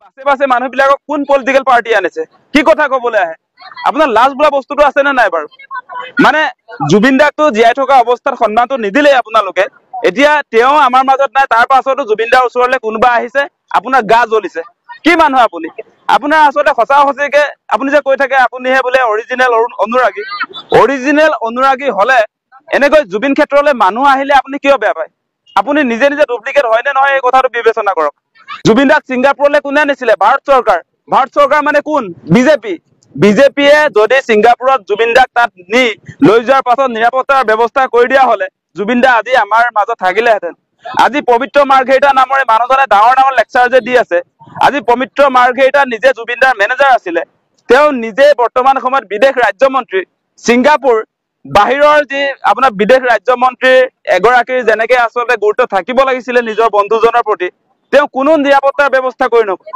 পাছে পাছে মানুহবিলাকক কোন পলিটিক্যাল পাৰ্টি আনিছে কি কথা ক'বলৈ আহে আপোনাৰ লাজ বোলা বস্তুটো আছে নে নাই বাৰু মানে জুবিন দাকটো জীয়াই থকা অৱস্থাত সন্মানটো নিদিলে আপোনালোকে এতিয়া তেওঁ আমাৰ মাজত নাই তাৰ পাছতো জুবিন দাৰ ওচৰলৈ কোনোবা আহিছে আপোনাৰ গা জ্বলিছে কি মানুহ আপুনি আপোনাৰ আসলে সঁচা সঁচিকে আপুনি যে কৈ থাকে আপুনিহে বোলে অৰিজিনেল অনুৰাগী হলে এনেকৈ জুবিন ক্ষেত্ৰলৈ মানুহ আহিলে আপুনি কিয় বেয়া পায় আপুনি নিজে নিজে ডুপ্লিকেট হয় নে নহয় এই কথাটো বিবেচনা কৰক জুবিন দাক ছিংগাপুৰলৈ কোনে আনিছিলে ভাৰত চৰকাৰ মানে কোন বিজেপিয়ে যদি ছিংগাপুৰত জুবিন দাক তাত নি লৈ যোৱাৰ পাছত নিৰাপত্তাৰ ব্যৱস্থা কৰি দিয়া হলে জুবিন দা আজি আমাৰ মাজত থাকিলেহেঁতেন আজি পবিত্ৰ মাৰ্ঘেৰিটা নামৰে মানুহজনে ডাঙৰ লেকচাৰ যে দি আছে আজি পবিত্ৰ মাৰ্ঘেৰিটা নিজে জুবিন দাৰ মেনেজাৰ আছিলে তেওঁ নিজে বৰ্তমান সময়ত বিদেশ ৰাজ্যমন্ত্ৰী ছিংগাপুৰ বাহিৰৰ যি আপোনাৰ বিদেশ ৰাজ্যমন্ত্ৰী এগৰাকীৰ যেনেকে আচলতে গুৰুত্ব থাকিব লাগিছিলে নিজৰ বন্ধুজনৰ প্ৰতি তেওঁ কোনো নিৰাপত্তাৰ ব্যৱস্থা কৰি নকৰে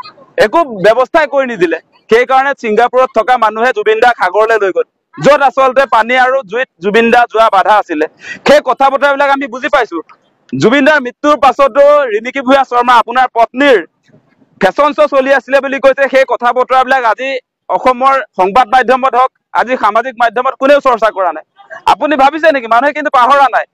একো ব্যৱস্থাই কৰি নিদিলে সেইকাৰণে ছিংগাপুৰত থকা মানুহে জুবিন দাক সাগৰলৈ লৈ গ'ল য'ত আচলতে পানী আৰু জুইত জুবিন দা যোৱা বাধা আছিলে সেই কথা বতৰাবিলাক আমি বুজি পাইছো জুবিন দাৰ মৃত্যুৰ পাছতো ৰিণিকী ভূঞা শৰ্মা আপোনাৰ পত্নীৰ ফেশ্বন শ্ব' চলি আছিলে বুলি কৈছে সেই কথা বতৰাবিলাক আজি অসমৰ সংবাদ মাধ্যমত হওক আজি সামাজিক মাধ্যমত কোনেও চৰ্চা কৰা নাই আপুনি ভাবিছে নেকি মানুহে কিন্তু পাহৰা নাই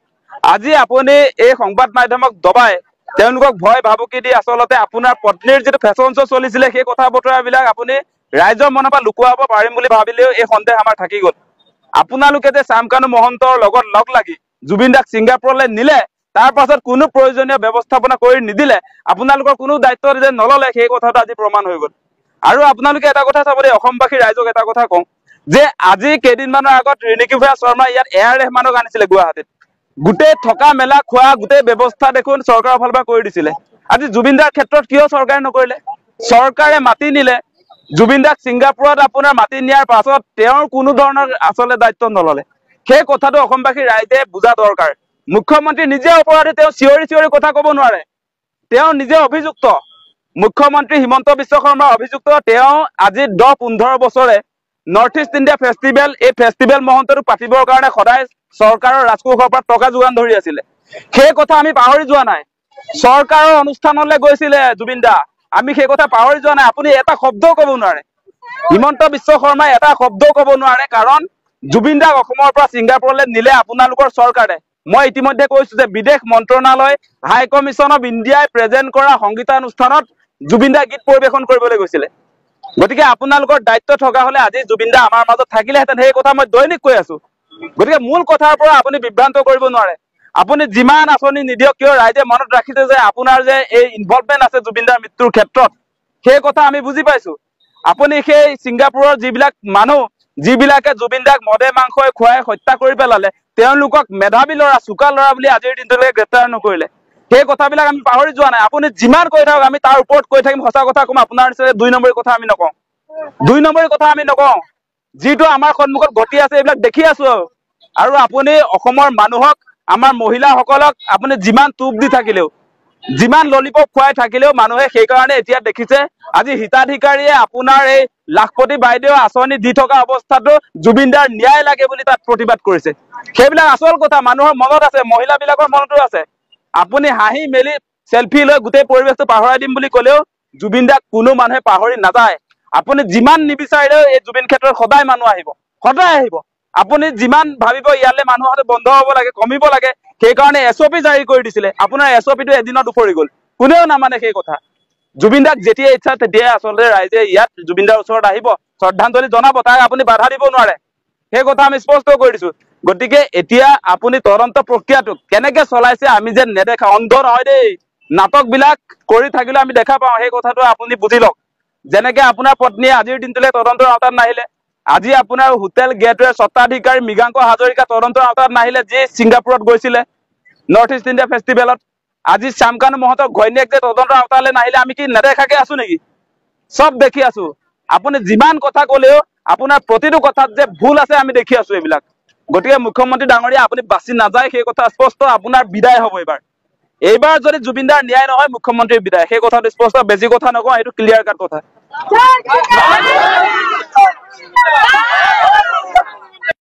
আজি আপুনি এই সংবাদ মাধ্যমক দবাই তেওঁলোকক ভয় ভাবুকি দি আচলতে আপোনাৰ পত্নীৰ যিটো ফেশ্বন শ্ব' চলিছিলে সেই কথা বতৰাবিলাক আপুনি ৰাইজৰ মনৰ পৰা লুকুৱাব পাৰিম বুলি ভাবিলেও এই সন্দেহ আমাৰ থাকি গ'ল আপোনালোকে যে শ্যামকানু মহন্তৰ লগত লগ লাগি জুবিন দাক ছিংগাপুৰলৈ নিলে তাৰ পাছত কোনো প্ৰয়োজনীয় ব্যৱস্থাপনা কৰি নিদিলে আপোনালোকৰ কোনো দায়িত্ব যে নললে সেই কথাটো আজি প্ৰমাণ হৈ গ'ল আৰু আপোনালোকে এটা কথা চাব দেই অসমবাসী ৰাইজক এটা কথা কওঁ যে আজি কেইদিনমানৰ আগত ৰিণিকী ভূঞা শৰ্মা ইয়াত এয়াৰ ৰেহমানক আনিছিলে গুৱাহাটীত গোটেই থকা মেলা খোৱা গোটেই ব্যৱস্থা দেখোন চৰকাৰৰ ফালৰ পৰা কৰি দিছিলে আজি জুবিন দাৰ ক্ষেত্ৰত কিয় চৰকাৰে নকৰিলে চৰকাৰে মাতি নিলে জুবিন দাক ছিংগাপুৰত আপোনাৰ মাতি নিয়াৰ পাছত তেওঁৰ কোনো ধৰণৰ আচলতে দায়িত্ব নললে সেই কথাটো অসমবাসী ৰাইজে বুজা দৰকাৰ মুখ্যমন্ত্ৰী নিজে অপৰাধী তেওঁ চিঞৰি কথা ক'ব নোৱাৰে তেওঁ নিজে অভিযুক্ত মুখ্যমন্ত্ৰী হিমন্ত বিশ্ব শৰ্মা অভিযুক্ত তেওঁ আজি 10-15 বছৰে নৰ্থ ইষ্ট ইণ্ডিয়া ফেষ্টিভেল এই ফেষ্টিভেল মহন্তটো পাতিবৰ কাৰণে সদায় চৰকাৰৰ ৰাজকোষৰ পৰা টকা যোগান ধৰি আছিলে সেই কথা আমি পাহৰি যোৱা নাই চৰকাৰৰ অনুষ্ঠানলৈ গৈছিলে জুবিন দা আমি সেই কথা পাহৰি যোৱা নাই আপুনি এটা শব্দও ক'ব নোৱাৰে হিমন্ত বিশ্ব শৰ্মাই এটা শব্দও ক'ব নোৱাৰে কাৰণ জুবিন দাক অসমৰ পৰা ছিংগাপুৰলৈ নিলে আপোনালোকৰ চৰকাৰে মই ইতিমধ্যে কৈছো যে বিদেশ মন্ত্ৰণালয় হাই কমিশ্যন অফ ইণ্ডিয়াই প্ৰেজেণ্ট কৰা সংগীতানুষ্ঠানত জুবিন দা গীত পৰিৱেশন কৰিবলৈ গৈছিলে গতিকে আপোনালোকৰ দায়িত্ব থকা হলে আজি জুবিন দা আমাৰ মাজত থাকিলেহেঁতেন সেই কথা মই দৈনিক কৈ আছো গতিকে মূল কথাৰ পৰা আপুনি বিভ্ৰান্ত কৰিব নোৱাৰে আপুনি যিমান আঁচনি নিদিয়ক কিয় ৰাইজে মনত ৰাখিছে যে আপোনাৰ যে এই ইনভলভমেণ্ট আছে জুবিন দাৰ মৃত্যুৰ ক্ষেত্ৰত সেই কথা আমি বুজি পাইছো আপুনি সেই ছিংগাপুৰৰ যিবিলাক মানুহ যিবিলাকে জুবিন দাক মদে মাংসই খুৱাই হত্যা কৰি পেলালে তেওঁলোকক মেধাৱী ল'ৰা চোকা ল'ৰা বুলি আজিৰ দিনটোলৈকে গ্ৰেপ্তাৰ নকৰিলে সেই কথাবিলাক আমি পাহৰি যোৱা নাই আপুনি যিমান কৈ থাকক আমি তাৰ ওপৰত কৈ থাকিম সঁচা কথা কম আপোনাৰ নিচিনা 2 নম্বৰী কথা আমি নকওঁ যিটো আমাৰ সন্মুখত ঘটি আছে এইবিলাক দেখি আছো আৰু আপুনি অসমৰ মানুহক আমাৰ মহিলাসকলক আপুনি যিমান টুপ দি থাকিলেও যিমান ললিপপ খুৱাই থাকিলেও মানুহে সেইকাৰণে এতিয়া দেখিছে আজি হিতাধিকাৰীয়ে আপোনাৰ এই লাখপতি বাইদেউ আঁচনি দি থকা অৱস্থাটো জুবিন দাৰ ন্যায় লাগে বুলি তাত প্ৰতিবাদ কৰিছে সেইবিলাক আচল কথা মানুহৰ মনত আছে মহিলাবিলাকৰ মনতো আছে আপুনি হাঁহি মেলি সেলফি লৈ গোটেই পৰিৱেশটো পাহৰাই দিম বুলি ক'লেও জুবিন দাক কোনো মানুহে পাহৰি নাযায় আপুনি যিমান নিবিচাৰিলেও এই জুবিন ক্ষেত্ৰত সদায় মানুহ আহিব আপুনি যিমান ভাবিব ইয়ালে মানুহ হতে বন্ধ হ'ব লাগে কমিব লাগে সেইকাৰণে এছঅপি জাৰি কৰি দিছিলে আপোনাৰ এছঅপিটো এদিনত উফৰি গ'ল কোনেও নামানে সেই কথা জুবিন দাক যেতিয়া ইচ্ছা তেতিয়াই আচলতে ৰাইজে ইয়াত জুবিন দাৰ ওচৰত আহিব শ্ৰদ্ধাঞ্জলি জনাব তাক আপুনি বাধা দিব নোৱাৰে সেই কথা আমি স্পষ্ট কৰি দিছো গতিকে এতিয়া আপুনি তদন্ত প্ৰক্ৰিয়াটো কেনেকে চলাইছে আমি যে নেদেখা অন্ধ নহয় দেই নাটকবিলাক কৰি থাকিলে আমি দেখা পাওঁ সেই কথাটো আপুনি বুজি লওক যেনেকে আপোনাৰ পত্নীয়ে আজিৰ দিনটোলৈ তদন্তৰ আওতাত নাহিলে আজি আপোনাৰ হোটেল গেটৱেৰ স্বত্বাধিকাৰী মৃগাংক হাজৰিকা তদন্তৰ আওতাত নাহিলে যি ছিংগাপুৰত গৈছিলে নৰ্থ ইষ্ট ইণ্ডিয়া ফেষ্টিভেলত আজি শ্যামকানু মহন্তৰ ঘৈণীয়েক যে তদন্তৰ আওতালৈ নাহিলে আমি কি নেদেখাকে আছো নেকি সব দেখি আছো আপুনি যিমান কথা ক'লেও আপোনাৰ প্ৰতিটো কথাত যে ভুল আছে আমি দেখি আছো এইবিলাক গতিকে মুখ্যমন্ত্ৰী ডাঙৰীয়া আপুনি বাছি নাযায় সেই কথা স্পষ্ট আপোনাৰ বিদায় হ'ব এইবাৰ যদি জুবিন দাৰ ন্যায় নহয় মুখ্যমন্ত্ৰীৰ বিদায় সেই কথাটো স্পষ্ট বেছি কথা নকওঁ এইটো ক্লিয়াৰ কাট কথা